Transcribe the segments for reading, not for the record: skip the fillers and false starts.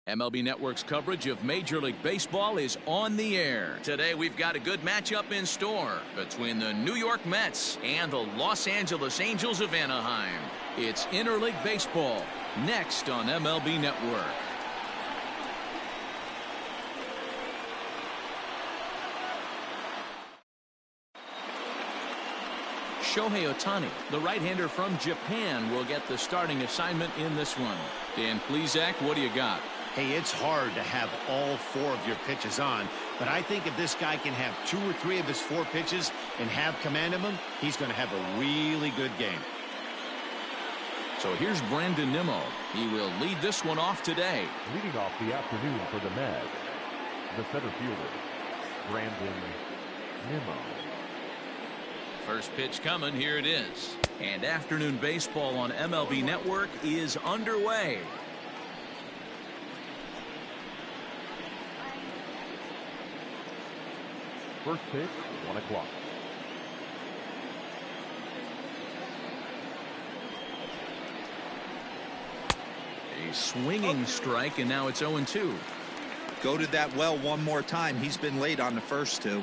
MLB Network's coverage of Major League Baseball is on the air. Today we've got a good matchup in store between the New York Mets and the Los Angeles Angels of Anaheim. It's Interleague Baseball, next on MLB Network. Shohei Ohtani, the right-hander from Japan, will get the starting assignment in this one. Dan Plesac, what do you got? Hey, it's hard to have all four of your pitches on, but I think if this guy can have 2 or 3 of his 4 pitches and have command of them, he's going to have a really good game. So here's Brandon Nimmo. He will lead this one off today. Leading off the afternoon for the Mets, the center fielder, Brandon Nimmo. First pitch coming, here it is. And afternoon baseball on MLB Network is underway. First pitch, 1 o'clock. A swinging strike, and now it's 0-2. Go to that well one more time. He's been late on the first 2.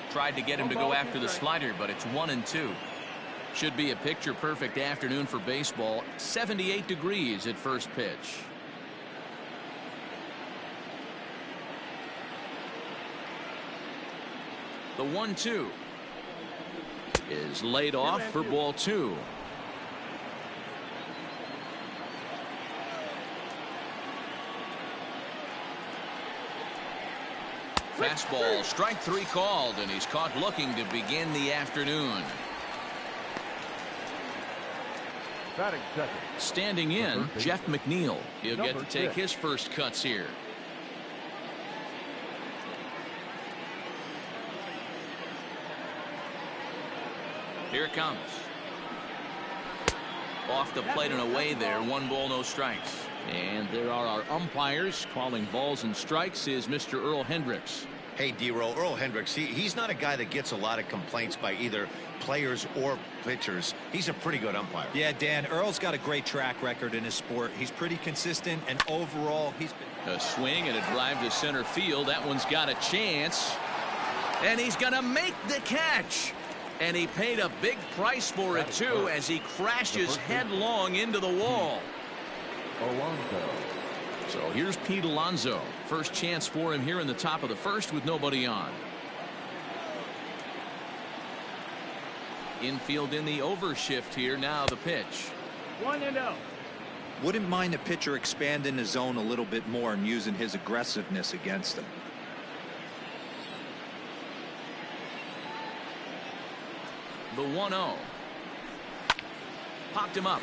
Tried to get him to go after the slider, but it's 1-2. Should be a picture-perfect afternoon for baseball. 78 degrees at first pitch. The 1-2 is laid off for ball 2. Fastball, strike 3 called, and he's caught looking to begin the afternoon. Batting second. Standing in, Jeff McNeil. He'll get to take his first cuts here. Here it comes. Off the plate and away there. 1 ball, no strikes. And there are our umpires. Calling balls and strikes is Mr. Earl Hendricks. Hey, D-Roll, Earl Hendricks, he's not a guy that gets a lot of complaints by either players or pitchers. He's a pretty good umpire. Yeah, Dan, Earl's got a great track record in his sport. He's pretty consistent, and overall, he's been... A swing and a drive to center field. That one's got a chance. And he's going to make the catch. And he paid a big price for it, too, as he crashes headlong into the wall. Alonso. So here's Pete Alonso. First chance for him here in the top of the first with nobody on. Infield in the overshift here. Now the pitch. 1-0. Wouldn't mind the pitcher expanding the zone a little bit more and using his aggressiveness against him. The 1-0. Popped him up.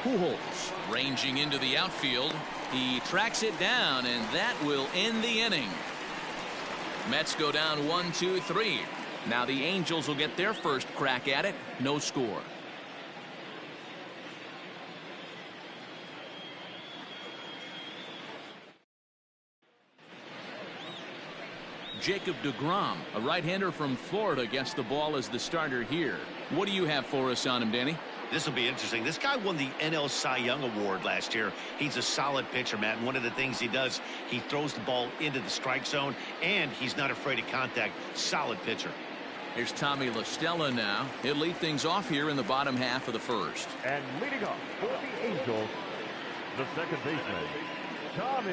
Pujols ranging into the outfield. He tracks it down, and that will end the inning. Mets go down 1-2-3. Now the Angels will get their first crack at it. No score. Jacob deGrom, a right-hander from Florida, gets the ball as the starter here. What do you have for us on him, Danny? This will be interesting. This guy won the NL Cy Young Award last year. He's a solid pitcher, Matt. And one of the things he does, he throws the ball into the strike zone, and he's not afraid of contact. Solid pitcher. Here's Tommy La Stella now. He'll lead things off here in the bottom half of the first. And leading off for the Angels, the second baseman, Tommy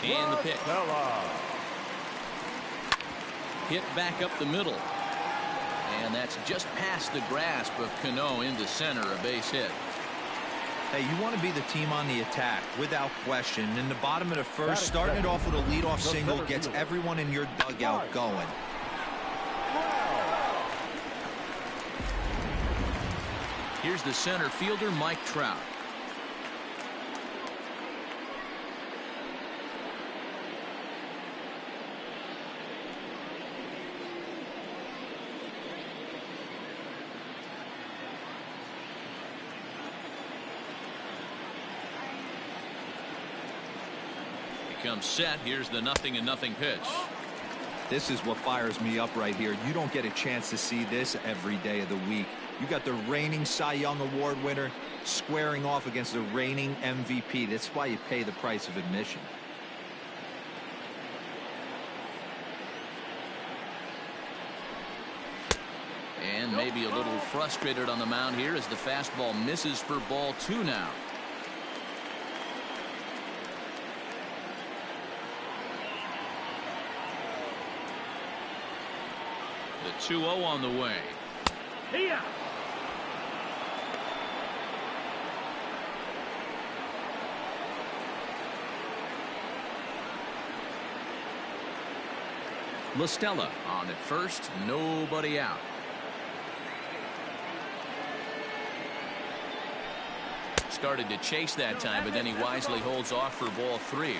And the pitch. LaStella. Hit back up the middle. And that's just past the grasp of Cano into center, a base hit. Hey, you want to be the team on the attack, without question. In the bottom of the first, starting it off with a leadoff single gets everyone in your dugout going. Here's the center fielder, Mike Trout. comes set. Here's the 0-0 pitch. This is what fires me up right here. You don't get a chance to see this every day of the week. You got the reigning Cy Young Award winner squaring off against the reigning MVP. That's why you pay the price of admission. And maybe a little frustrated on the mound here as the fastball misses for ball 2 now. The 2-0 on the way. Here. La Stella on at first, nobody out. Started to chase that time, but then he wisely holds off for ball 3.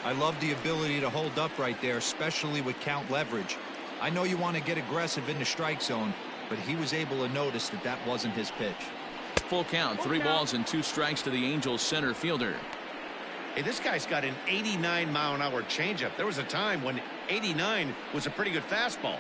I love the ability to hold up right there, especially with count leverage. I know you want to get aggressive in the strike zone, but he was able to notice that that wasn't his pitch. Full count, 3 balls and 2 strikes to the Angels center fielder. Hey, this guy's got an 89-mile-an-hour changeup. There was a time when 89 was a pretty good fastball.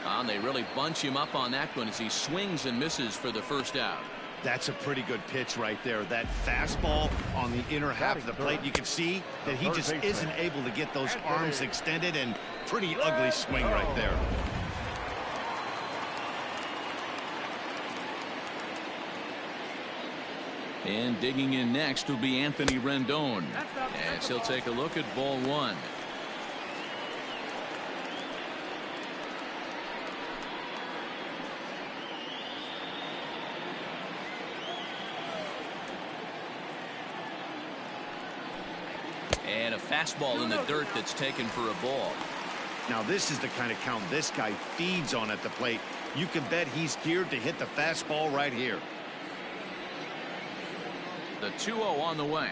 And they really bunch him up on that one as he swings and misses for the first out. That's a pretty good pitch right there. That fastball on the inner half of the plate. You can see that he just isn't able to get those arms extended, and pretty ugly swing right there. And digging in next will be Anthony Rendon as he'll take a look at ball 1. And a fastball in the dirt that's taken for a ball. Now this is the kind of count this guy feeds on at the plate. You can bet he's geared to hit the fastball right here. The 2-0 on the way.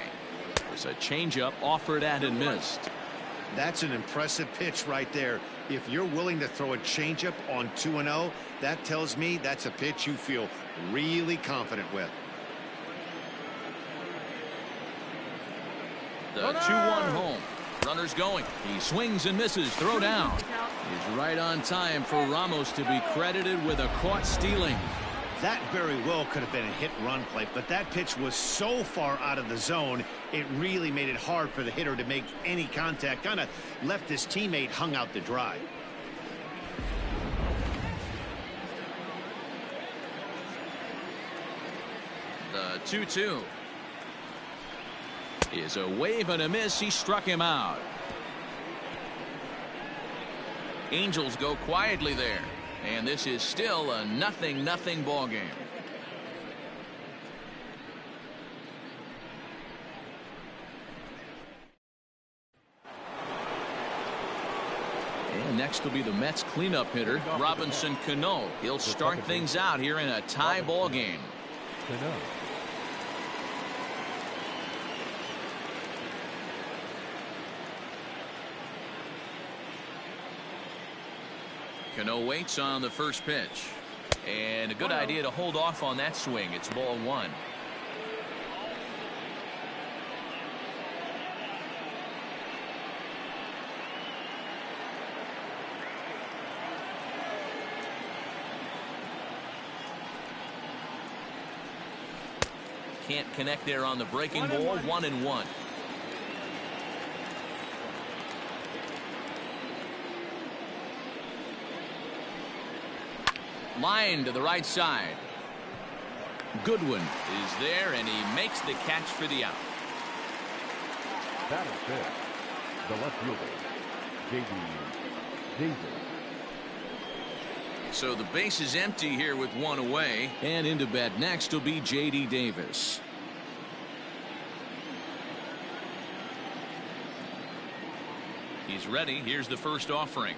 There's a changeup offered at and missed. That's an impressive pitch right there. If you're willing to throw a changeup on 2-0, that tells me that's a pitch you feel really confident with. The 2-1 home. Runners going. He swings and misses. Throw down. He's right on time for Ramos to be credited with a caught stealing. That very well could have been a hit-run play, but that pitch was so far out of the zone, it really made it hard for the hitter to make any contact. Kind of left his teammate hung out to dry. The 2-2 is a wave and a miss. He struck him out. Angels go quietly there, and this is still a 0-0 ball game. And next will be the Mets cleanup hitter, Robinson Cano. He'll start things out here in a tie ball game. Cano waits on the first pitch. And a good idea to hold off on that swing. It's ball 1. Can't connect there on the breaking ball. 1-1. Line to the right side. Goodwin is there, and he makes the catch for the out. That is it. The left fielder, J.D. Davis. So the base is empty here with 1 away, and into bat next will be J.D. Davis. He's ready. Here's the first offering.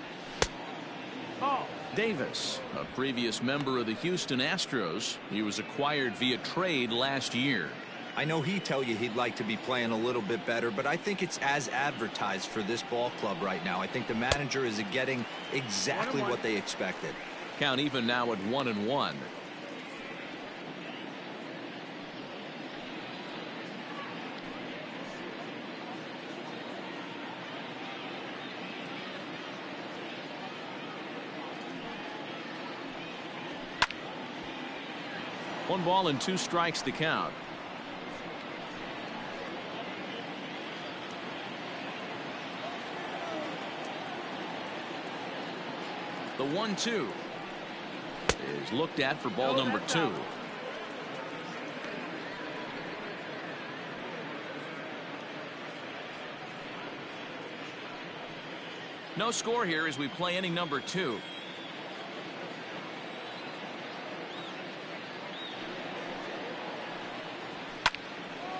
Davis, a previous member of the Houston Astros. He was acquired via trade last year. I know he'd tell you he'd like to be playing a little bit better, but I think it's as advertised for this ball club right now. I think the manager is getting exactly what they expected. Count even now at 1-1. One ball and 2 strikes to count. The 1-2 is looked at for ball number 2. No score here as we play inning number 2.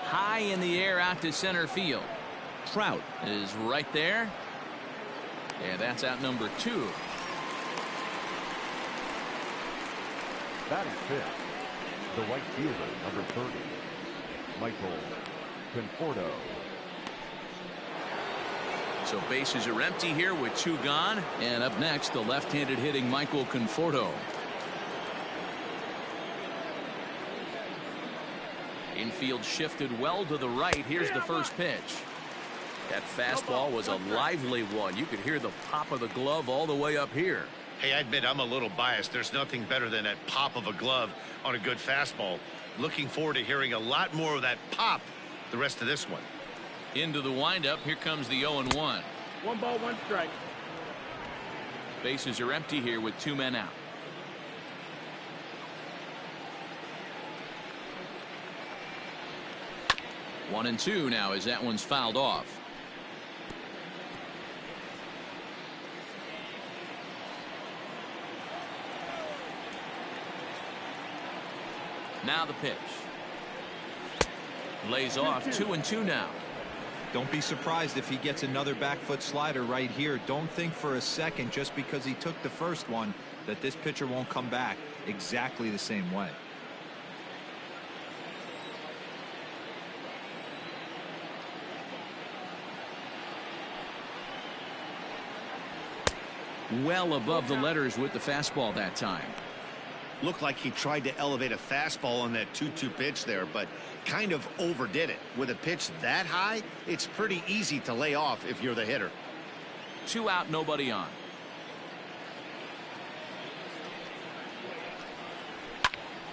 High in the air out to center field. Trout is right there. And that's out number 2. Batting fifth, the right fielder, number 30, Michael Conforto. So bases are empty here with 2 gone. And up next, the left-handed hitting Michael Conforto. Infield shifted well to the right. Here's the first pitch. That fastball was a lively one. You could hear the pop of the glove all the way up here. Hey, I admit I'm a little biased. There's nothing better than that pop of a glove on a good fastball. Looking forward to hearing a lot more of that pop the rest of this one. Into the windup. Here comes the 0-1. 1 ball, 1 strike. Bases are empty here with 2 men out. One and 2 now as that one's fouled off. Now the pitch. Lays off 2-2 now. Don't be surprised if he gets another back foot slider right here. Don't think for a second just because he took the first one that this pitcher won't come back exactly the same way. Well above the letters with the fastball that time. Looked like he tried to elevate a fastball on that 2-2 pitch there, but kind of overdid it. With a pitch that high, it's pretty easy to lay off if you're the hitter. 2 out, nobody on.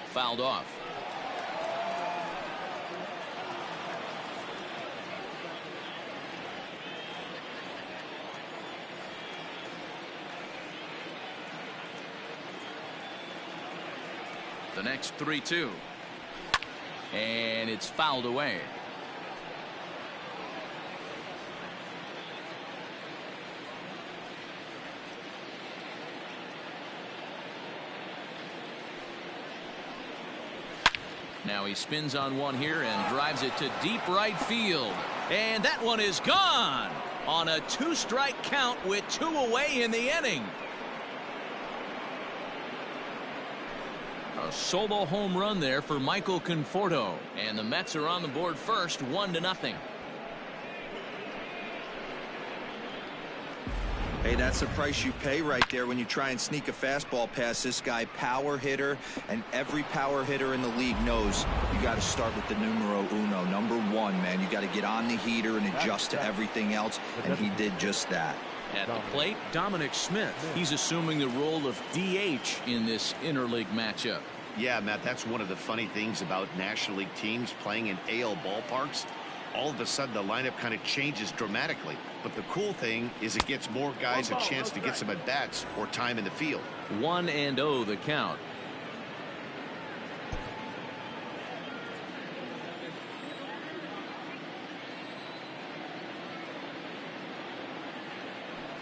Fouled off. The next 3-2. And it's fouled away. Now he spins on one here and drives it to deep right field. And that one is gone on a 2-strike count with 2 away in the inning. A solo home run there for Michael Conforto. And the Mets are on the board first, 1-0. Hey, that's the price you pay right there when you try and sneak a fastball past this guy. Power hitter, and every power hitter in the league knows you got to start with the numero uno, number 1, man. You got to get on the heater and adjust to everything else, and he did just that. At the plate, Dominic Smith. He's assuming the role of DH in this interleague matchup. Yeah, Matt, that's one of the funny things about National League teams playing in AL ballparks. All of a sudden, the lineup kind of changes dramatically. But the cool thing is it gets more guys a chance to get some at-bats or time in the field. 1-0 the count.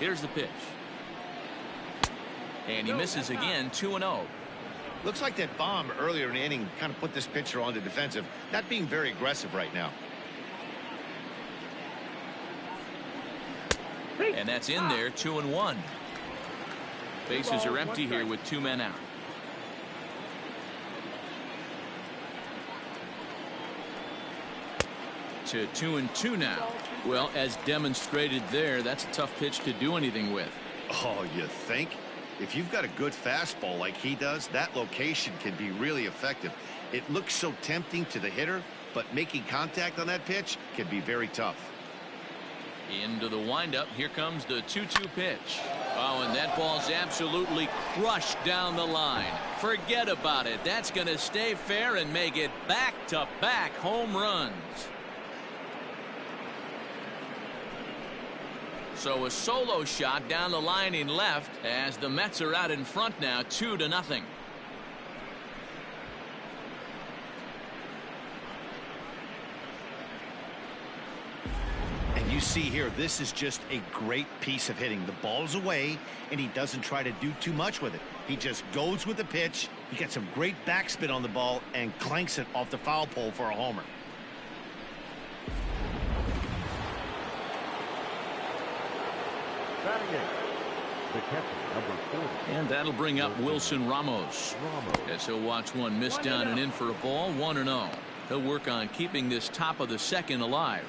Here's the pitch. And he misses again, 2-0. Looks like that bomb earlier in the inning kind of put this pitcher on the defensive, not being very aggressive right now. And that's in there, 2-1. Bases are empty here with 2 men out. To 2-2 now. Well, as demonstrated there, that's a tough pitch to do anything with. Oh, you think? If you've got a good fastball like he does, that location can be really effective. It looks so tempting to the hitter, but making contact on that pitch can be very tough. Into the windup. Here comes the 2-2 pitch. Oh, and that ball's absolutely crushed down the line. Forget about it. That's going to stay fair and make it back-to-back home runs. So a solo shot down the line in left as the Mets are out in front now 2-0. And you see here, this is just a great piece of hitting. The ball's away, and he doesn't try to do too much with it. He just goes with the pitch. He got some great backspin on the ball and clanks it off the foul pole for a homer. Batting eighth, the catcher, number 40. And that'll bring up Wilson Ramos. As he'll watch one miss down and in for a ball. 1-0. He'll work on keeping this top of the second alive.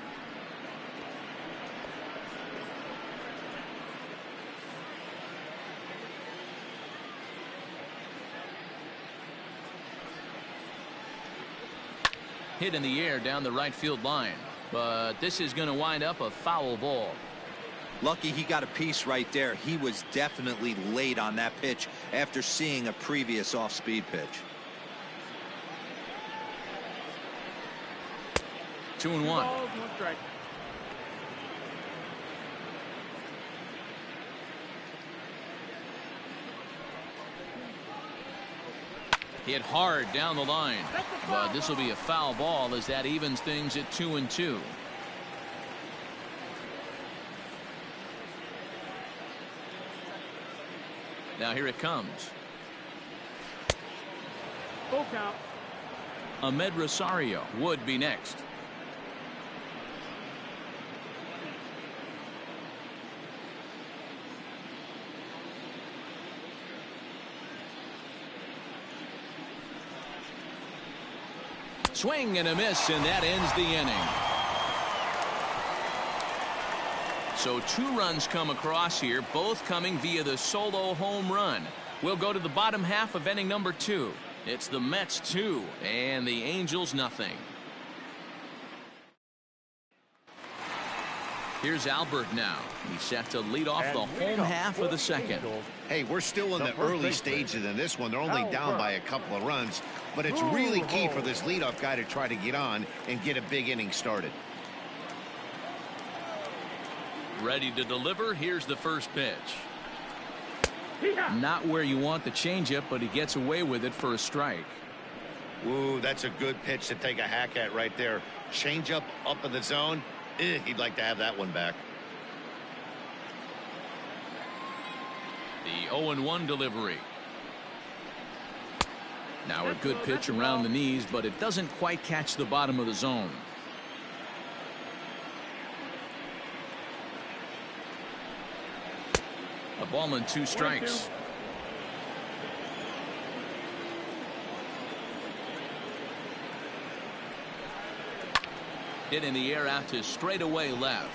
Hit in the air down the right field line, but this is going to wind up a foul ball. Lucky he got a piece right there. He was definitely late on that pitch after seeing a previous off-speed pitch. 2-1. Balls, 1 strike. Hit hard down the line, but this will be a foul ball as that evens things at 2-2. Now here it comes. Full count. Ahmed Rosario would be next. Swing and a miss, and that ends the inning. So 2 runs come across here, both coming via the solo home run. We'll go to the bottom half of inning number 2. It's the Mets 2 and the Angels nothing. Here's Albert now. He's set to lead off the home half of the second. Hey, we're still in the early stages in this one. They're only down by a couple of runs, but it's really key for this leadoff guy to try to get on and get a big inning started. Ready to deliver. Here's the first pitch. Not where you want the changeup, but he gets away with it for a strike. Ooh, that's a good pitch to take a hack at right there. Changeup up in the zone. He'd like to have that one back. The 0-1 delivery. Now a good pitch around the knees, but it doesn't quite catch the bottom of the zone. A ball and 2 strikes. Hit in the air out to straightaway left.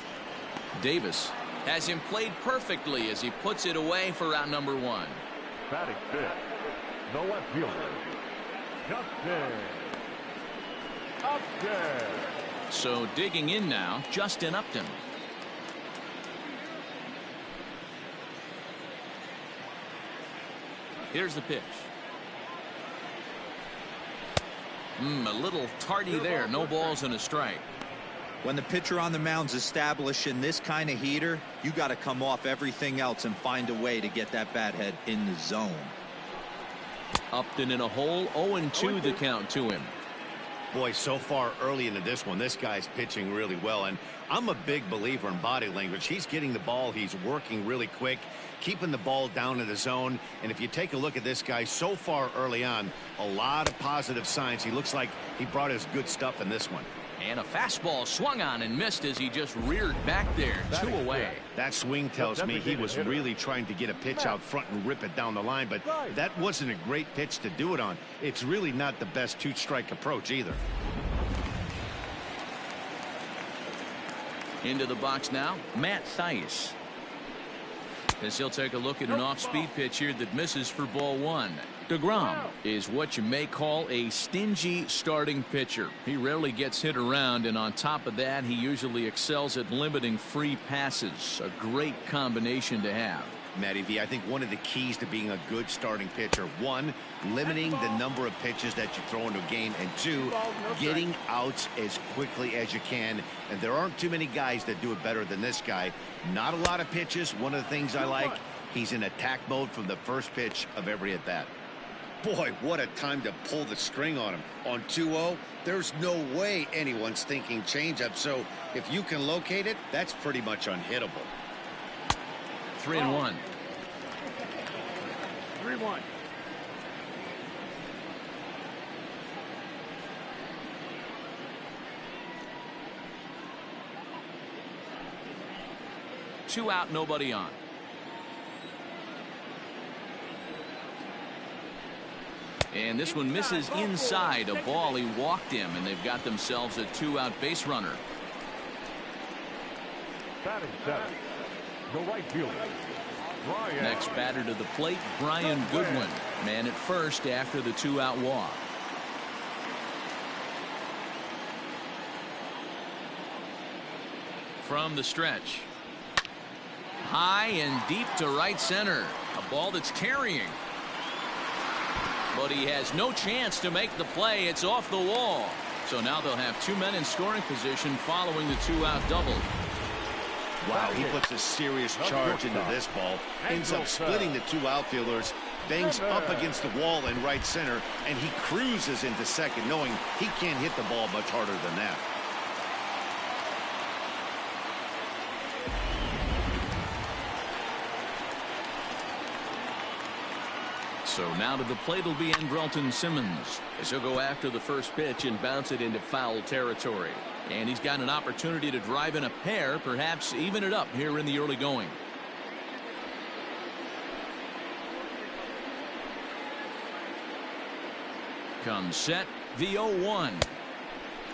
Davis has him played perfectly as he puts it away for out number 1. Batting fifth, the left fielder, Justin Upton. So digging in now, Justin Upton. Here's the pitch. A little tardy there. No balls and a strike. When the pitcher on the mound's establishing this kind of heater, you got to come off everything else and find a way to get that bat head in the zone. Upton in a hole. 0-2 the count to him. Boy, so far early into this one, this guy's pitching really well, and I'm a big believer in body language. He's getting the ball, he's working really quick, keeping the ball down in the zone, and if you take a look at this guy so far early on, a lot of positive signs. He looks like he brought his good stuff in this one. And a fastball swung on and missed as he just reared back there. 2 away. That swing tells me he was really trying to get a pitch out front and rip it down the line, but that wasn't a great pitch to do it on. It's really not the best 2-strike approach either. Into the box now, Matt Thaiss. as he'll take a look at an off-speed pitch here that misses for ball one. DeGrom is what you may call a stingy starting pitcher. He rarely gets hit around, and on top of that, he usually excels at limiting free passes. A great combination to have. Matty V, I think one of the keys to being a good starting pitcher, one, limiting the number of pitches that you throw into a game, and two, getting outs as quickly as you can. And there aren't too many guys that do it better than this guy. Not a lot of pitches. One of the things I like, he's in attack mode from the first pitch of every at bat. Boy, what a time to pull the string on him. On 2-0, there's no way anyone's thinking changeup. So if you can locate it, that's pretty much unhittable. 3-1. 3-1. Two out, nobody on. And this one misses inside. A ball, he walked him, and they've got themselves a two-out base runner. Batting seventh, the right fielder, Brian. Next batter to the plate, Brian Goodwin. Man at first after the two-out walk. From the stretch. High and deep to right center. A ball that's carrying. But he has no chance to make the play. It's off the wall. So now they'll have two men in scoring position following the two-out double. Wow, he puts a serious charge into this ball. Ends up splitting the two outfielders. Bangs up against the wall in right center. And he cruises into second, knowing he can't hit the ball much harder than that. So now to the plate will be Andrelton Simmons, as he'll go after the first pitch and bounce it into foul territory. And he's got an opportunity to drive in a pair, perhaps even it up here in the early going. Comes set, the 0-1.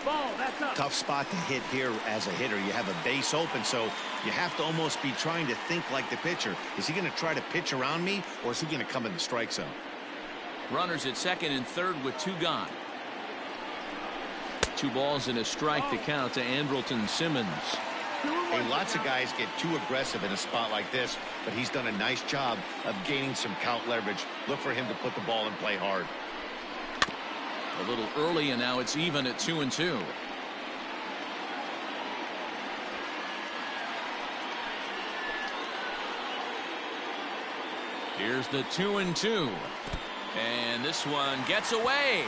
Ball, that's up. Tough spot to hit here as a hitter. You have a base open, so you have to almost be trying to think like the pitcher. Is he going to try to pitch around me, or is he going to come in the strike zone? Runners at second and third with two gone. 2 balls and a strike to count to Andrelton Simmons. Hey, lots of guys get too aggressive in a spot like this, but he's done a nice job of gaining some count leverage. Look for him to put the ball in play hard. A little early, and now it's even at 2-2. Here's the 2-2. And this one gets away.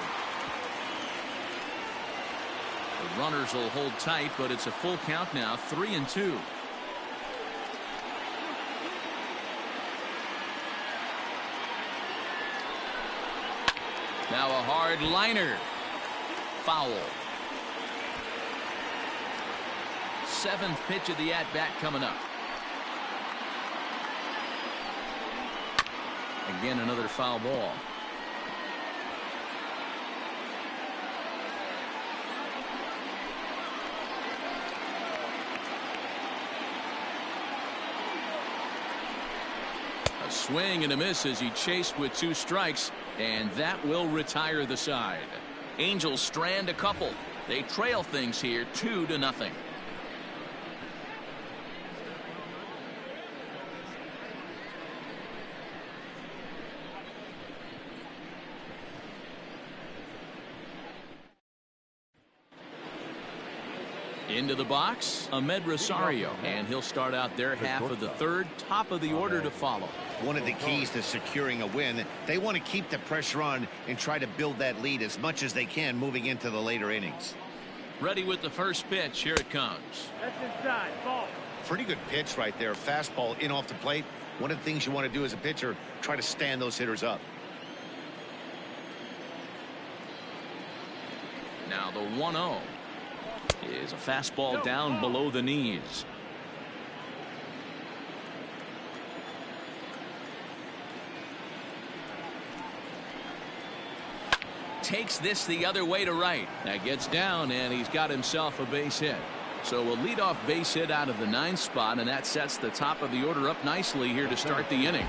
The runners will hold tight, but it's a full count now, 3-2. Now a hard liner. Foul. 7th pitch of the at-bat coming up. Again, another foul ball. A swing and a miss as he chased with 2 strikes, and that will retire the side. Angels strand a couple. They trail things here 2-0. Into the box, Ahmed Rosario, and he'll start out their half of the third, top of the order to follow. One of the keys to securing a win, they want to keep the pressure on and try to build that lead as much as they can moving into the later innings. Ready with the first pitch. Here it comes. That's inside. Ball. Pretty good pitch right there. Fastball in off the plate. One of the things you want to do as a pitcher, try to stand those hitters up. Now the 1-0 is a fastball down below the knees. Takes this the other way to right. That gets down, and he's got himself a base hit. So a leadoff base hit out of the 9th spot, and that sets the top of the order up nicely here to start the inning.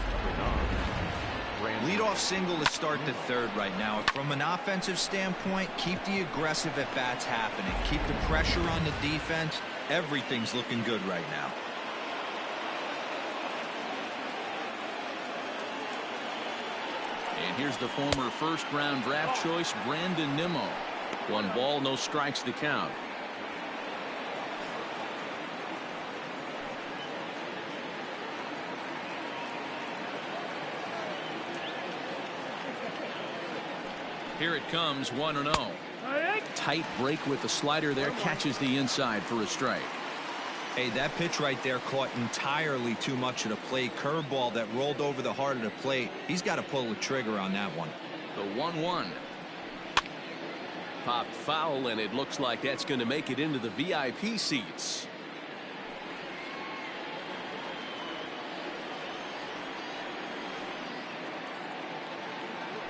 Leadoff single to start the 3rd right now. From an offensive standpoint, keep the aggressive at-bats happening. Keep the pressure on the defense. Everything's looking good right now. And here's the former first-round draft choice, Brandon Nimmo. 1 ball, no strikes to count. Here it comes, 1-0. Tight break with the slider there, catches the inside for a strike. Hey, that pitch right there caught entirely too much of the plate. Curveball that rolled over the heart of the plate. He's got to pull the trigger on that one. The 1-1. Popped foul, and it looks like that's going to make it into the VIP seats.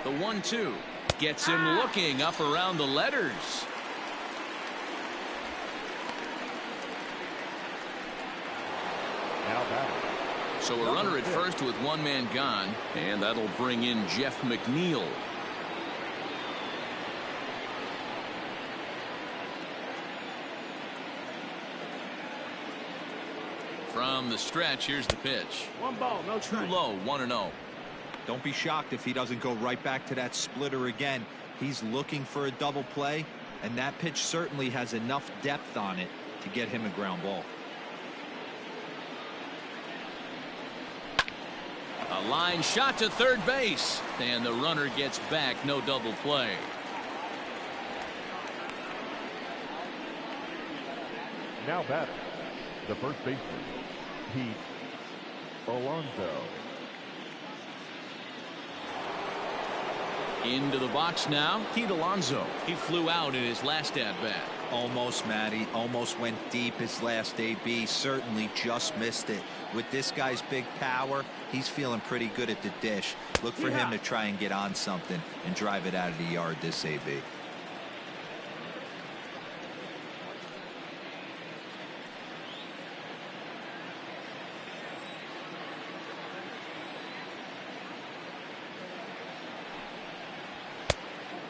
The 1-2 gets him looking up around the letters. Now batting. So a runner at first with 1 man gone, and that'll bring in Jeff McNeil. From the stretch, here's the pitch. 1 ball, no Too strike. low, 1-0. Don't be shocked if he doesn't go right back to that splitter again. He's looking for a double play, and that pitch certainly has enough depth on it to get him a ground ball. A line shot to third base, and the runner gets back, no double play. Now batting. The first baseman, Pete Alonso. Into the box now, Pete Alonso. He flew out in his last at-bat. Almost, Matty. Almost went deep his last AB. Certainly just missed it. With this guy's big power, he's feeling pretty good at the dish. Look for him to try and get on something and drive it out of the yard this AB.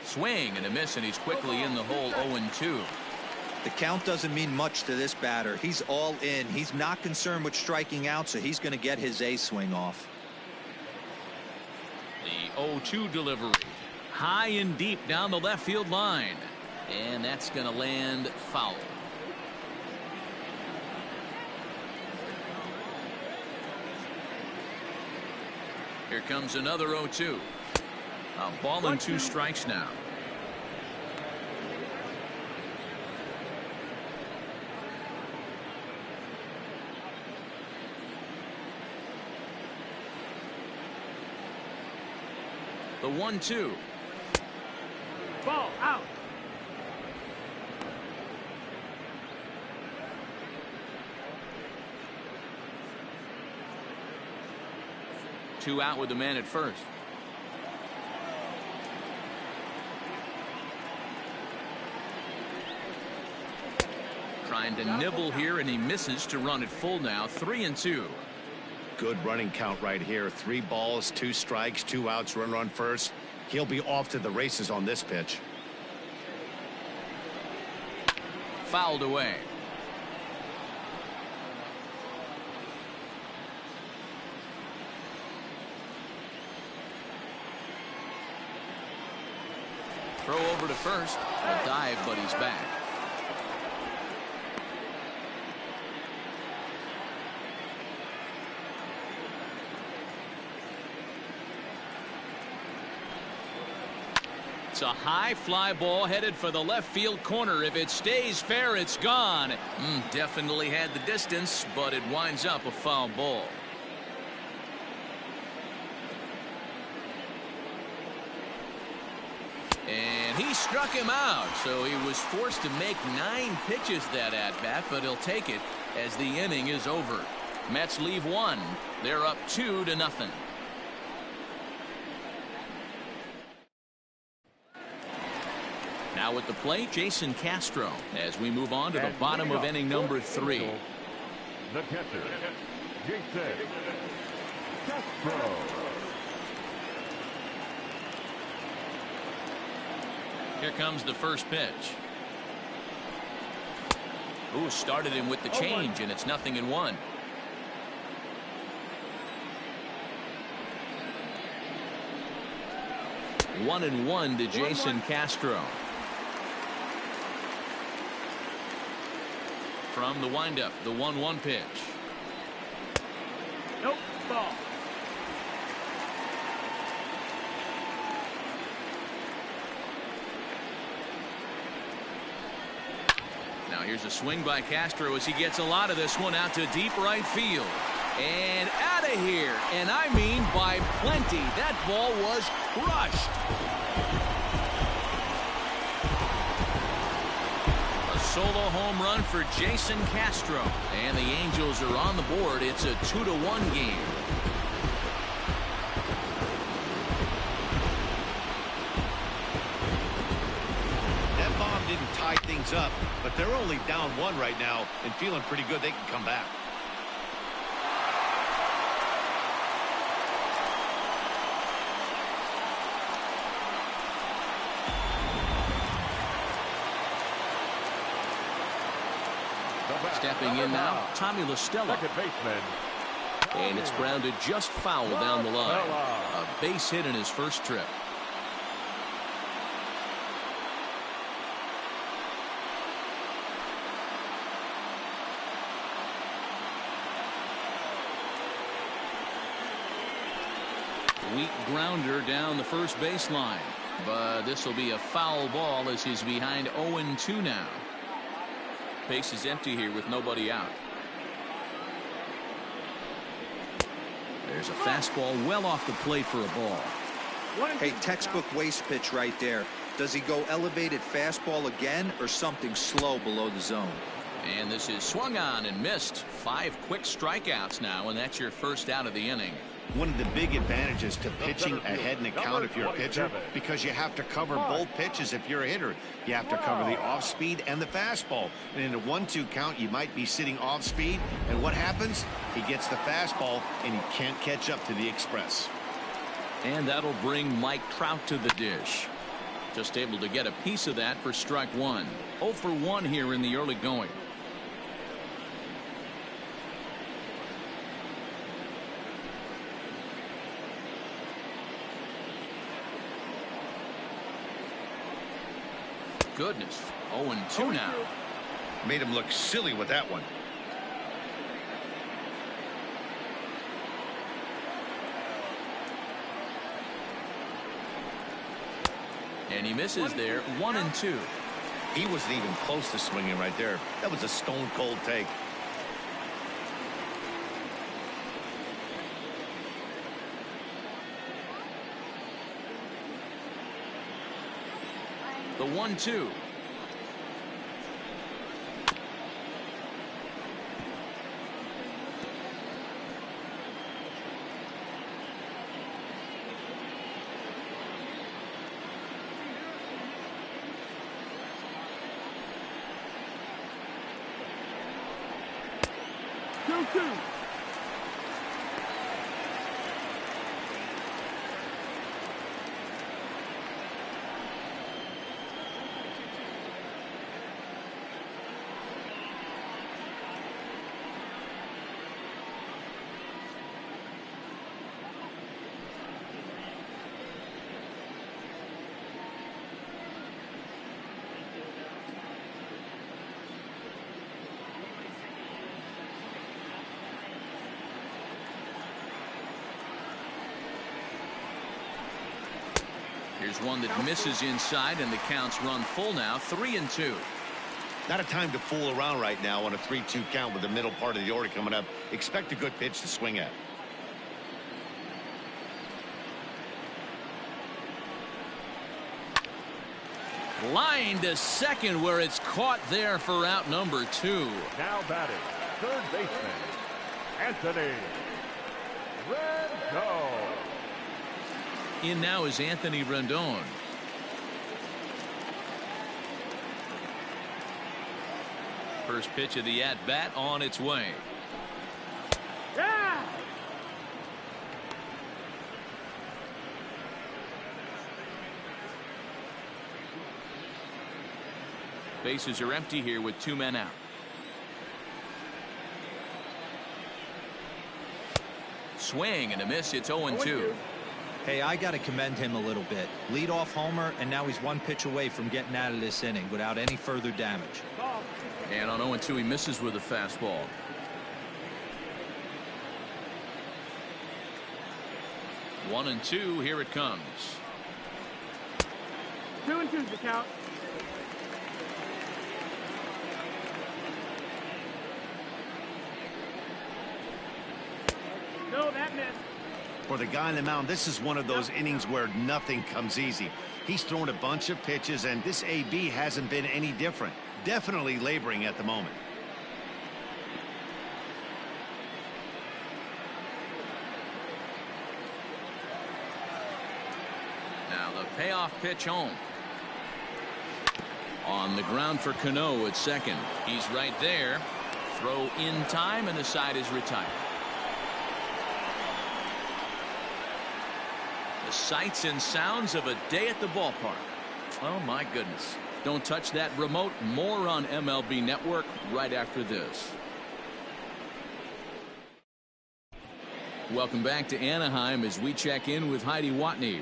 Swing and a miss, and he's quickly in the hole. 0-2. The count doesn't mean much to this batter. He's all in. He's not concerned with striking out, so he's going to get his A swing off. The 0-2 delivery. High and deep down the left field line. And that's going to land foul. Here comes another 0-2. A ball and 2 strikes now. The 1-2. Ball out. Two out with the man at first. Trying to nibble here, and he misses to run it full now. 3-2. Good running count right here. 3 balls, 2 strikes, 2 outs, run first. He'll be off to the races on this pitch. Fouled away. Throw over to first. A dive, but he's back. It's a high fly ball headed for the left field corner. If it stays fair, it's gone. Definitely had the distance, but it winds up a foul ball. And he struck him out, so he was forced to make 9 pitches that at-bat, but he'll take it as the inning is over. Mets leave 1. They're up 2-0. Now at the plate, Jason Castro, as we move on to the bottom of inning number 3. The catcher, Jason Castro. Here comes the first pitch. Ooh, started him with the change, and it's 0-1. One and one to Jason Castro. From the windup, the 1-1 pitch. Nope. Ball. Now here's a swing by Castro as he gets a lot of this one out to deep right field. And out of here. And I mean by plenty. That ball was crushed. A solo home run for Jason Castro. And the Angels are on the board. It's a 2-1 game. That bomb didn't tie things up, but they're only down 1 right now and feeling pretty good they can come back. Stepping in now, Tommy La Stella. Second baseman. And it's grounded just foul down the line. A base hit in his first trip. Weak grounder down the first baseline. But this will be a foul ball as he's behind 0-2 now. Base is empty here with nobody out. There's a fastball well off the plate for a ball. Hey, textbook waste pitch right there. Does he go elevated fastball again or something slow below the zone? And this is swung on and missed. 5 quick strikeouts now, and that's your first out of the inning. One of the big advantages to pitching ahead in a count if you're a pitcher, because you have to cover both pitches if you're a hitter. You have to cover the off speed and the fastball. And in a 1-2 count, you might be sitting off speed. And what happens? He gets the fastball, and he can't catch up to the express. And that'll bring Mike Trout to the dish. Just able to get a piece of that for strike 1. 0 for 1 here in the early going. Goodness. 0-2 now. Made him look silly with that one. And he misses there. 1-2. He wasn't even close to swinging right there. That was a stone cold take. The 1-2. Here's one that misses inside, and the count's run full now. 3-2. Not a time to fool around right now on a 3-2 count with the middle part of the order coming up. Expect a good pitch to swing at. Line to second, where it's caught there for out number 2. Now batting, third baseman, Anthony Rendon. In now is Anthony Rendon. First pitch of the at-bat on its way. Yeah. Bases are empty here with 2 men out. Swing and a miss. It's 0-2. Hey, I got to commend him a little bit. Leadoff homer, and now he's 1 pitch away from getting out of this inning without any further damage. Ball. And on 0-2, he misses with a fastball. 1-2. Here it comes. 2-2's the count. No, that missed. For the guy on the mound, this is one of those innings where nothing comes easy. He's thrown a bunch of pitches, and this AB hasn't been any different. Definitely laboring at the moment. Now the payoff pitch home. On the ground for Cano at second. He's right there. Throw in time, and the side is retired. The sights and sounds of a day at the ballpark. Oh my goodness. Don't touch that remote. More on MLB Network right after this. Welcome back to Anaheim as we check in with Heidi Watney.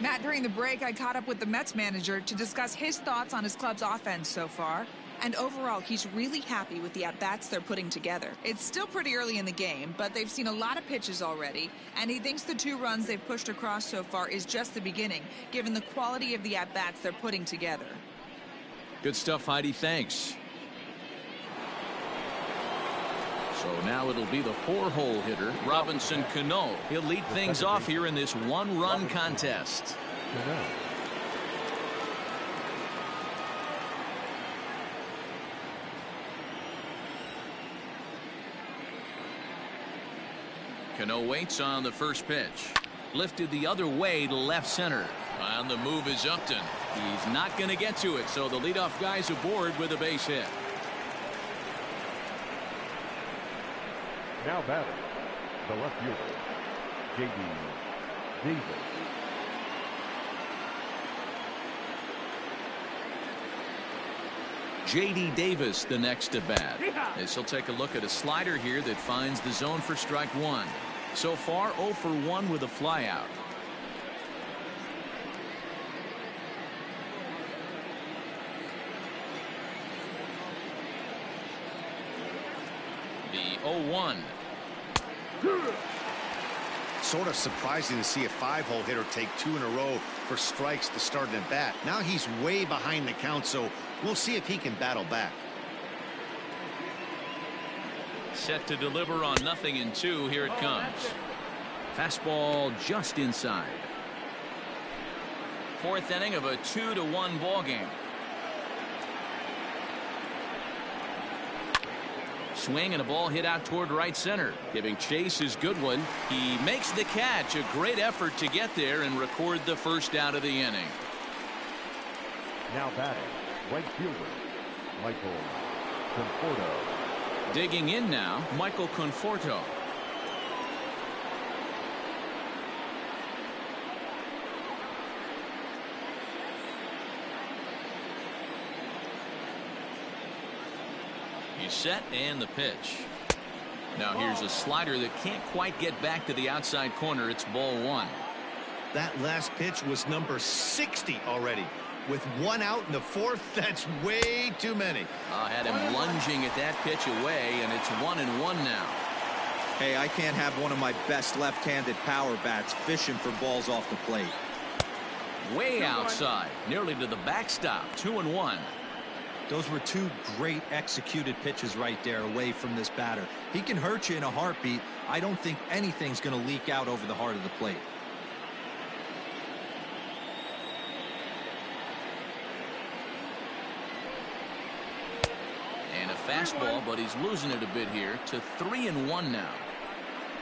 Matt, during the break, I caught up with the Mets manager to discuss his thoughts on his club's offense so far. And overall, he's really happy with the at-bats they're putting together. It's still pretty early in the game, but they've seen a lot of pitches already, and he thinks the 2 runs they've pushed across so far is just the beginning, given the quality of the at-bats they're putting together. Good stuff, Heidi. Thanks. So now it'll be the 4-hole hitter, Robinson Cano. He'll lead things off here in this 1-run contest. Cano. Cano waits on the first pitch. Lifted the other way to left center. On the move is Upton. He's not going to get to it, so the leadoff guy's aboard with a base hit. Now batting, the left fielder, J.D. Davis. J.D. Davis, the next at bat. As he'll take a look at a slider here that finds the zone for strike 1. So far, 0 for 1 with a flyout. The 0-1. Sort of surprising to see a 5-hole hitter take 2 in a row for strikes to start an at bat. Now he's way behind the count, so we'll see if he can battle back. Set to deliver on 0-2. Here it comes. Fastball just inside. 4th inning of a 2-1 ball game. Swing and a ball hit out toward right center. Giving chase is Goodwin. He makes the catch. A great effort to get there and record the first out of the inning. Now batting, right fielder, Michael Conforto. Digging in now, Michael Conforto. He's set and the pitch. Now here's a slider that can't quite get back to the outside corner. It's ball 1. That last pitch was number 60 already. With 1 out in the 4th, that's way too many. Had him lunging at that pitch away, and it's 1-1 now. Hey, I can't have one of my best left-handed power bats fishing for balls off the plate. Way outside, nearly to the backstop. 2-1. Those were 2 great executed pitches right there away from this batter. He can hurt you in a heartbeat. I don't think anything's going to leak out over the heart of the plate. And a fastball, but he's losing it a bit here to 3-1 now.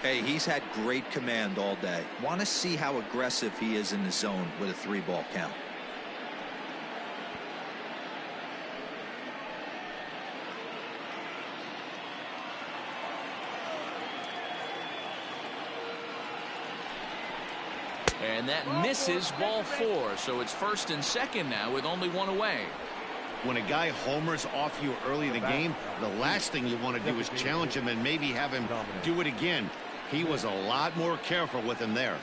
Hey, he's had great command all day. Want to see how aggressive he is in the zone with a 3-ball count. And that misses ball 4. So it's 1st and 2nd now with only 1 away. When a guy homers off you early in the game, the last thing you want to do is challenge him and maybe have him do it again. He was a lot more careful with him there.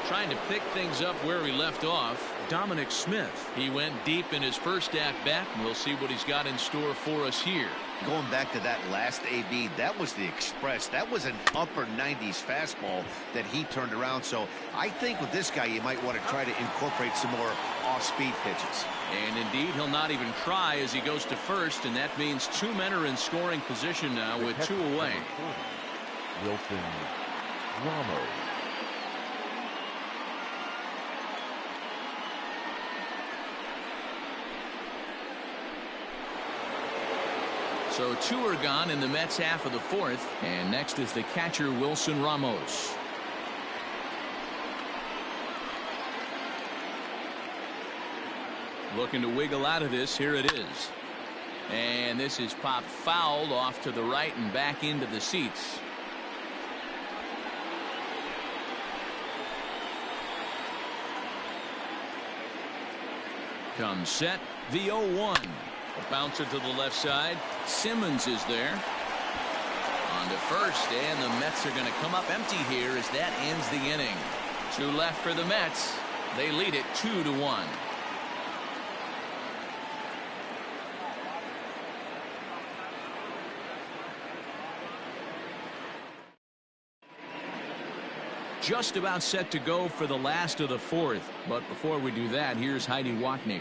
Trying to pick things up where he left off, Dominic Smith. He went deep in his first at-bat, and we'll see what he's got in store for us here. Going back to that last AB, that was the express. That was an upper 90s fastball that he turned around. So I think with this guy, you might want to try to incorporate some more off-speed pitches. And indeed, he'll not even try as he goes to first, and that means 2 men are in scoring position now with 2 away. Wilson Ramos. So 2 are gone in the Mets half of the 4th, and next is the catcher Wilson Ramos. Looking to wiggle out of this. Here it is. And this is popped foul off to the right and back into the seats. Comes set. The 0-1. A bouncer to the left side. Simmons is there. On to first, and the Mets are going to come up empty here as that ends the inning. 2 left for the Mets. They lead it 2-1. Just about set to go for the last of the 4th. But before we do that, here's Heidi Watney.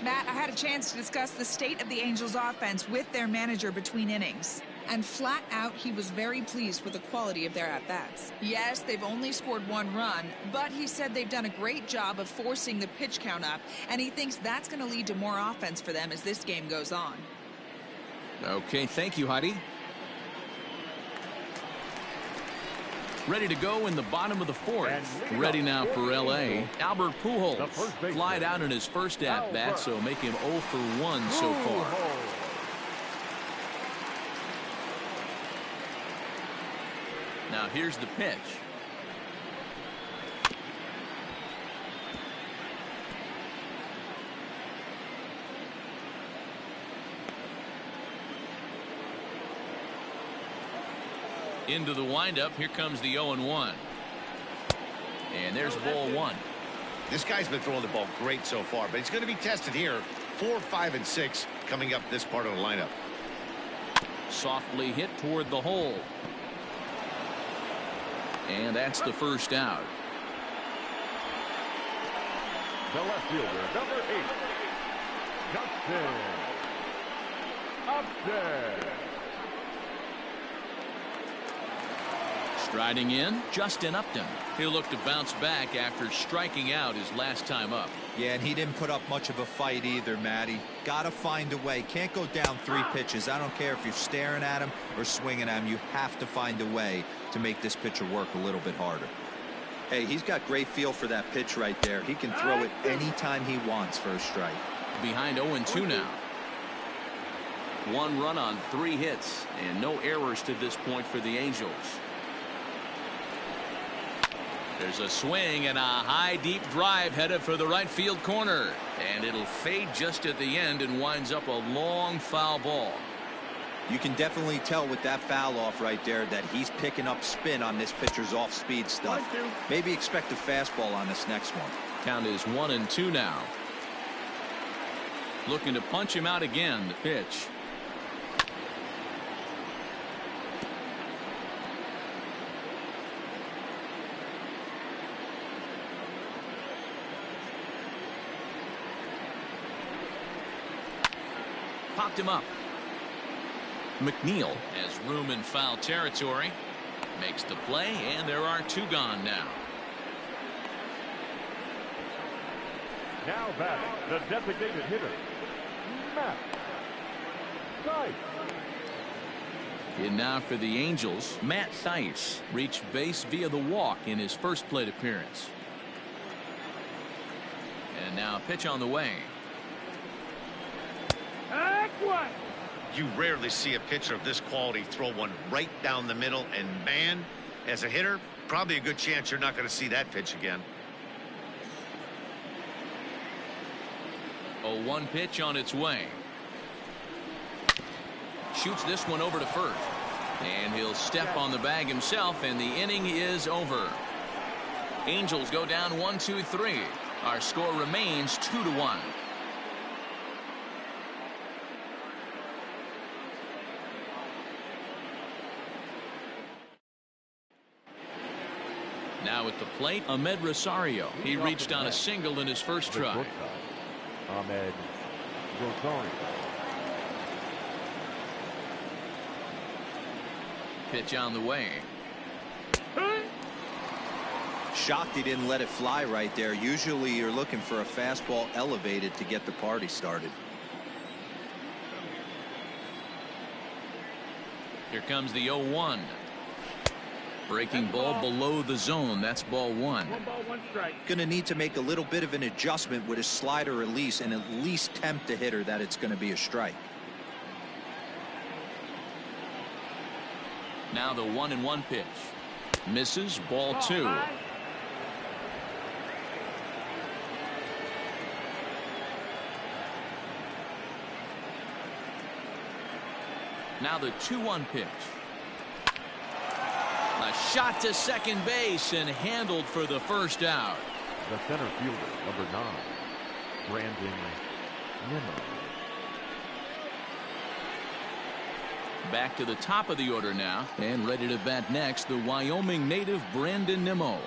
Matt, I had a chance to discuss the state of the Angels offense with their manager between innings. And flat out, he was very pleased with the quality of their at-bats. Yes, they've only scored 1 run, but he said they've done a great job of forcing the pitch count up, and he thinks that's going to lead to more offense for them as this game goes on. Okay, thank you, Heidi. Ready to go in the bottom of the 4th. Ready now for L.A. Albert Pujols flied out in his first at-bat, so make him 0 for 1 so far. Now here's the pitch. Into the windup. Here comes the 0-1. And there's ball 1. This guy's been throwing the ball great so far, but he's going to be tested here. 4, 5, and 6 coming up this part of the lineup. Softly hit toward the hole. And that's the first out. The left fielder, number 8, Justin Upton. Striding in, Justin Upton. He'll look to bounce back after striking out his last time up. Yeah, and he didn't put up much of a fight either, Matty. Gotta find a way. Can't go down 3 pitches. I don't care if you're staring at him or swinging at him. You have to find a way to make this pitcher work a little bit harder. Hey, he's got great feel for that pitch right there. He can throw it anytime he wants for a strike. Behind 0-2 now. 1 run on 3 hits and no errors to this point for the Angels. There's a swing and a high deep drive headed for the right field corner, and it'll fade just at the end and winds up a long foul ball. You can definitely tell with that foul off right there that he's picking up spin on this pitcher's off speed stuff. Maybe expect a fastball on this next one. Count is 1-2 now. Looking to punch him out again. The pitch. Popped him up. McNeil has room in foul territory. Makes the play, and there are 2 gone now. Now batting, the designated hitter, Matt Thaiss. In now for the Angels, Matt Thaiss reached base via the walk in his first plate appearance. And now pitch on the way. You rarely see a pitcher of this quality throw one right down the middle, and man, As a hitter, probably a good chance you're not going to see that pitch again. 0-1 pitch on its way. Shoots this one over to first. And he'll step on the bag himself, and the inning is over. Angels go down 1-2-3. Our score remains 2-1. Now at the plate, Ahmed Rosario. He reached on a single in his first try. Ahmed Rosario. Pitch on the way. Shocked he didn't let it fly right there. Usually you're looking for a fastball elevated to get the party started. Here comes the 0-1. Breaking ball below the zone. That's ball 1. 1 ball, 1 strike. Going to need to make a little bit of an adjustment with his slider release and at least tempt the hitter that it's going to be a strike. Now the 1-1 pitch. Misses. Ball 2. Now the 2-1 pitch. A shot to second base and handled for the first out. The center fielder, number 9, Brandon Nimmo. Back to the top of the order now, and ready to bat next, the Wyoming native Brandon Nimmo.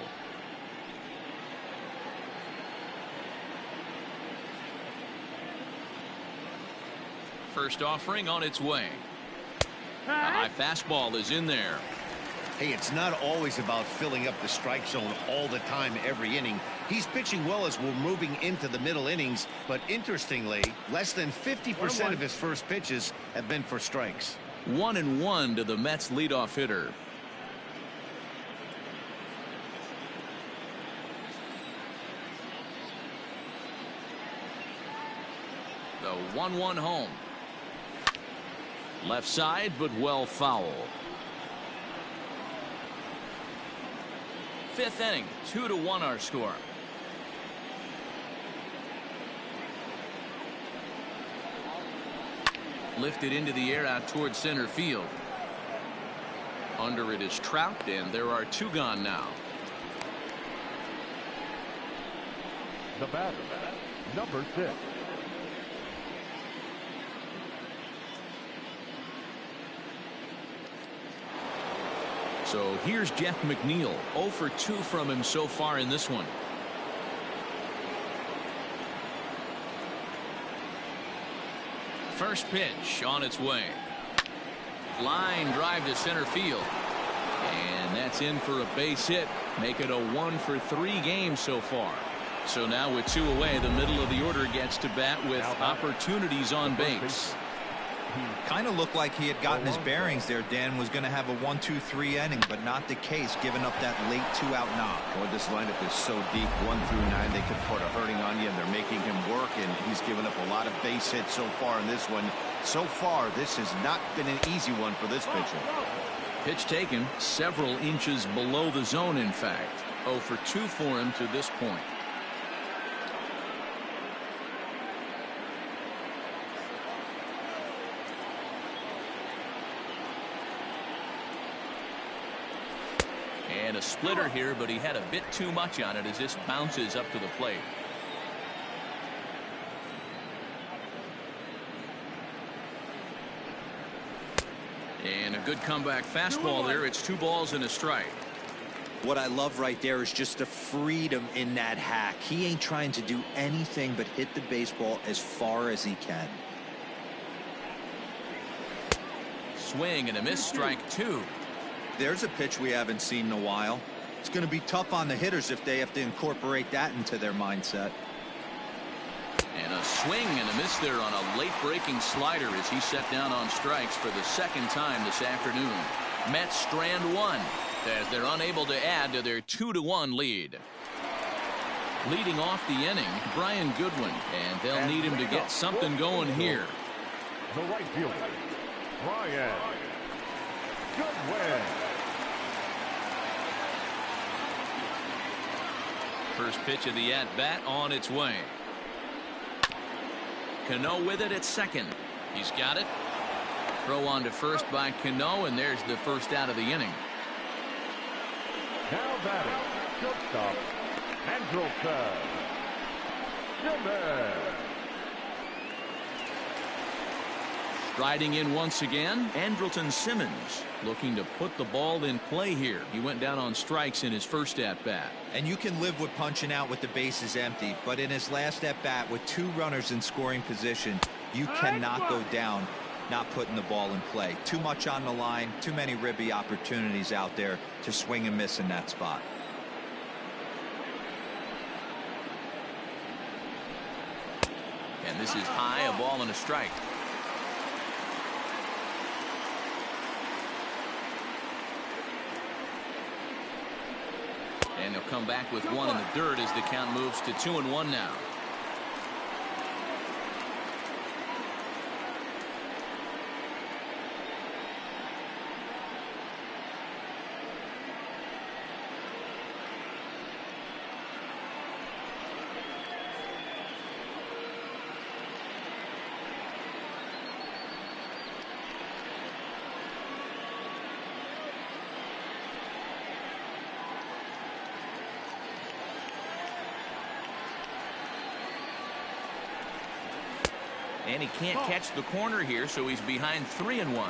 First offering on its way. A high fastball is in there. Hey, it's not always about filling up the strike zone all the time every inning. He's pitching well as we're moving into the middle innings, but interestingly, less than 50% of his first pitches have been for strikes. 1-1 to the Mets leadoff hitter. The 1-1 home. Left side, but well foul. Fifth inning, 2-1 our score. Lifted into the air out towards center field. Under it is Trout, and there are 2 gone now. The batter, number 6. So here's Jeff McNeil. 0 for 2 from him so far in this one. First pitch on its way. Line drive to center field. And that's in for a base hit. Make it a 1 for 3 game so far. So now with 2 away, the middle of the order gets to bat with opportunities on base. Kind of looked like he had gotten his bearings there. Dan was going to have a 1-2-3 inning, but not the case, giving up that late 2-out knock. Boy, this lineup is so deep, 1 through 9, they could put a hurting on you, and they're making him work, and he's given up a lot of base hits so far in this one. So far, this has not been an easy one for this pitcher. Pitch taken several inches below the zone, in fact. 0 for 2 for him to this point. And a splitter here, but he had a bit too much on it as this bounces up to the plate. And a good comeback fastball there. It's 2 balls and a strike. What I love right there is just the freedom in that hack. He ain't trying to do anything but hit the baseball as far as he can. Swing and a miss, strike 2. There's a pitch we haven't seen in a while. It's going to be tough on the hitters if they have to incorporate that into their mindset. And a swing and a miss there on a late breaking slider as he set down on strikes for the 2nd time this afternoon. Mets strand 1 as they're unable to add to their 2-1 lead. Leading off the inning, Brian Goodwin, and they'll need him to get something going here. The right fielder, Brian Goodwin. First pitch of the at-bat on its way. Cano with it at second. He's got it. Throw on to first by Cano, and there's the first out of the inning. Now batting, shortstop, Andrelton Simmons. Striding in once again, Andrelton Simmons looking to put the ball in play here. He went down on strikes in his first at-bat. And you can live with punching out with the bases empty, but in his last at-bat with 2 runners in scoring position, you cannot go down not putting the ball in play. Too much on the line, too many ribby opportunities out there to swing and miss in that spot. And this is high, a ball and a strike. And he'll come back with one in the dirt as the count moves to 2-1 now. And he can't catch the corner here, so he's behind 3-1.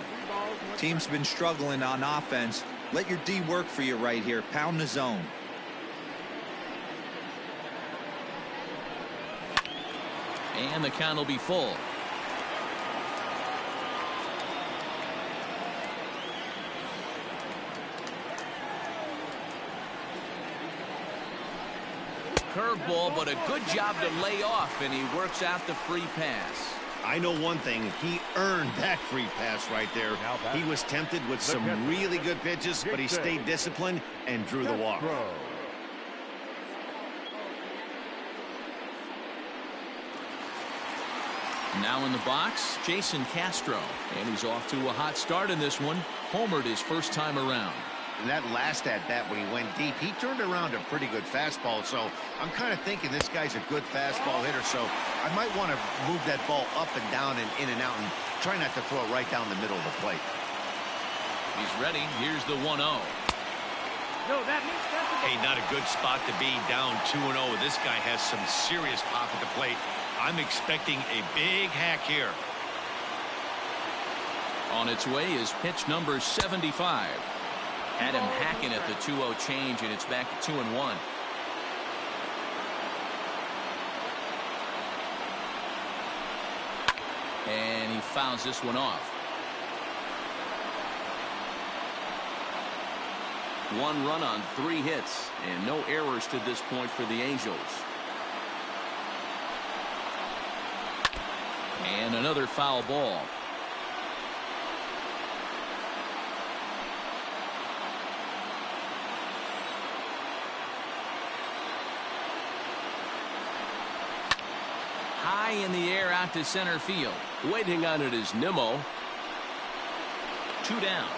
Team's been struggling on offense. Let your D work for you right here. Pound the zone. And the count will be full. Curveball, but a good job to lay off, and he works out the free pass. I know one thing. He earned that free pass right there. He was tempted with some really good pitches, but he stayed disciplined and drew the walk. Now in the box, Jason Castro. And he's off to a hot start in this one. Homered his first time around. And that last at-bat when he went deep, he turned around a pretty good fastball. So I'm kind of thinking this guy's a good fastball hitter. So I might want to move that ball up and down and in and out and try not to throw it right down the middle of the plate. He's ready. Here's the 1-0. No, that means that's Hey, not a good spot to be, down 2-0. This guy has some serious pop at the plate. I'm expecting a big hack here. On its way is pitch number 75. Adam hacking at the 2-0 change, and it's back to 2-1. And he fouls this one off. 1 run on 3 hits, and no errors to this point for the Angels. And another foul ball. High in the air out to center field. Waiting on it is Nimmo. 2 down.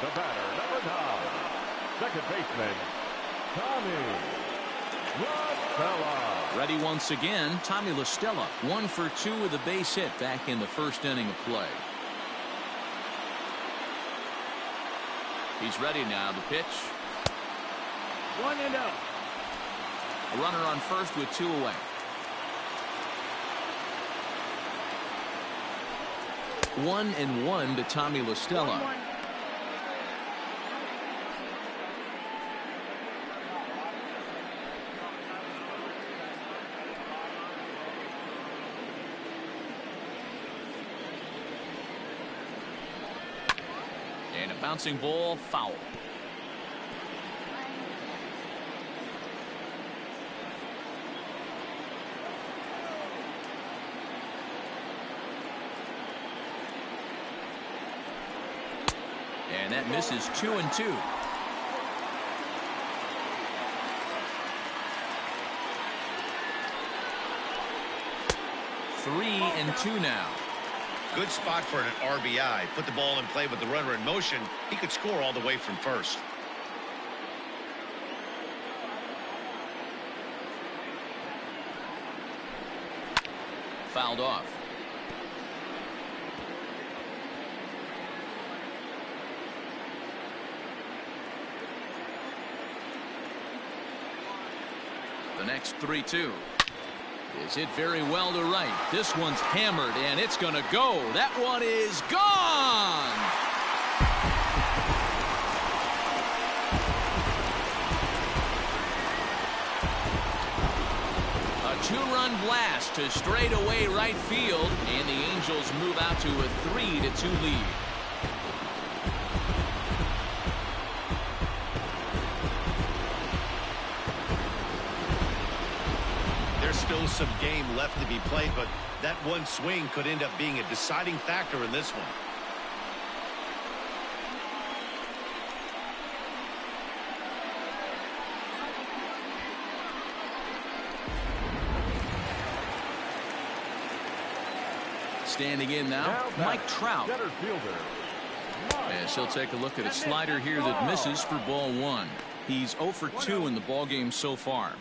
The batter, number 9, second baseman, Tommy LaStella. Ready once again, Tommy LaStella. 1 for 2 with a base hit back in the first inning of play. He's ready now. The pitch. 1-0. A runner on first with 2 away. 1-1 to Tommy LaStella. 1-1. And a bouncing ball, foul. And that misses 2-2. Three and 2 now. Good spot for an RBI. Put the ball in play with the runner in motion. He could score all the way from first. Fouled off. The next 3-2. Is hit very well to right. This one's hammered, and it's going to go. That one is gone. A two-run blast to straightaway right field, and the Angels move out to a 3-2 lead. Still some game left to be played, but that one swing could end up being a deciding factor in this one. Standing in now Mike Trout. Center fielder, As he'll take a look at a slider here that misses for ball one. He's 0 for 2 in the ball game so far.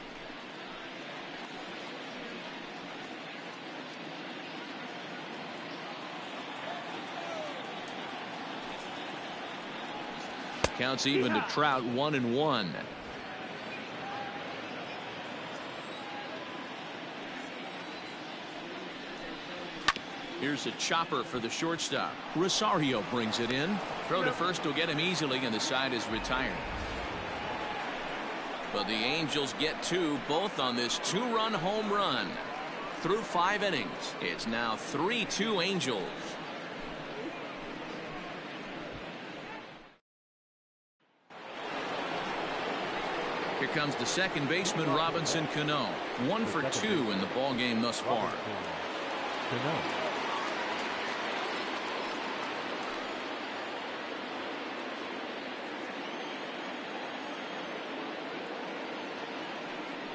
Counts even to Trout, 1-1. Here's a chopper for the shortstop. Rosario brings it in. Throw to first will get him easily, and the side is retired. But the Angels get two, both on this two-run home run. Through 5 innings, it's now 3-2 Angels. Here comes the second baseman, Robinson Cano. 1 for 2 in the ball game thus far. Cano.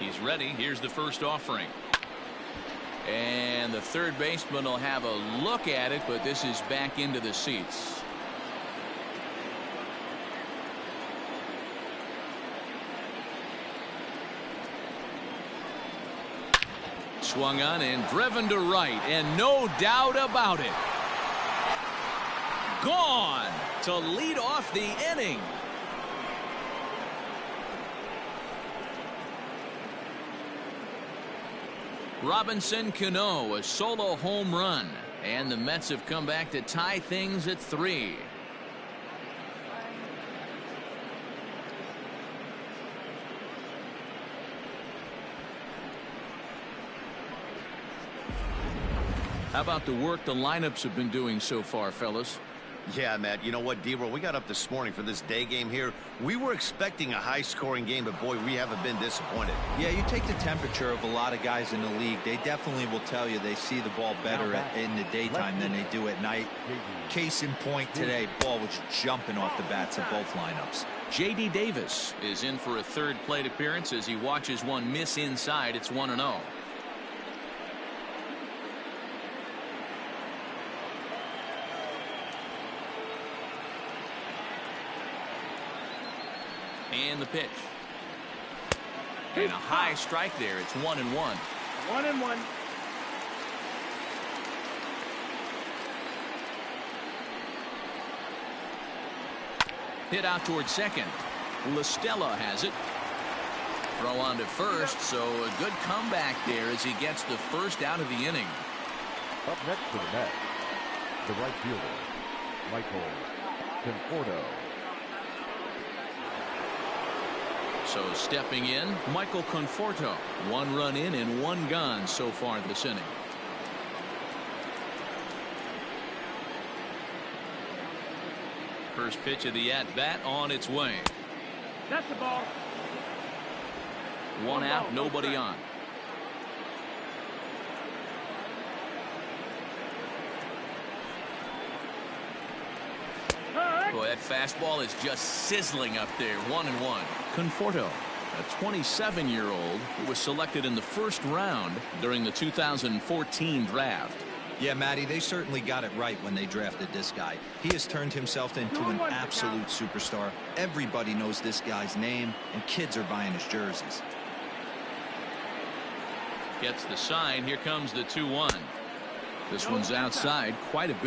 He's ready. Here's the first offering. And the third baseman will have a look at it, but this is back into the seats. Swung on and driven to right, and no doubt about it. Gone to lead off the inning. Robinson Cano, a solo home run, and the Mets have come back to tie things at 3. How about the work the lineups have been doing so far, fellas? Yeah, Matt, you know what, D-Roll, we got up this morning for this day game here. We were expecting a high-scoring game, but boy, we haven't been disappointed. Yeah, you take the temperature of a lot of guys in the league. They definitely will tell you they see the ball better in the daytime than they do at night. Case in point today, ball was jumping off the bats of both lineups. J.D. Davis is in for a third plate appearance as he watches one miss inside. It's 1-0. And the pitch. And a high strike there. It's 1-1. 1-1. Hit out towards second. LaStella has it. Throw on to first, so a good comeback there as he gets the first out of the inning. Up next for the Mets, the right fielder, Michael Conforto. So stepping in, Michael Conforto. 1 run in and 1 gone so far this inning. First pitch of the at-bat on its way. That's the ball. 1 out, nobody on. Boy, that fastball is just sizzling up there. 1-1. Conforto, a 27-year-old who was selected in the first round during the 2014 draft. Yeah, Matty, they certainly got it right when they drafted this guy. He has turned himself into an absolute superstar. Everybody knows this guy's name, and kids are buying his jerseys. Gets the sign. Here comes the 2-1. This one's outside. Quite a bit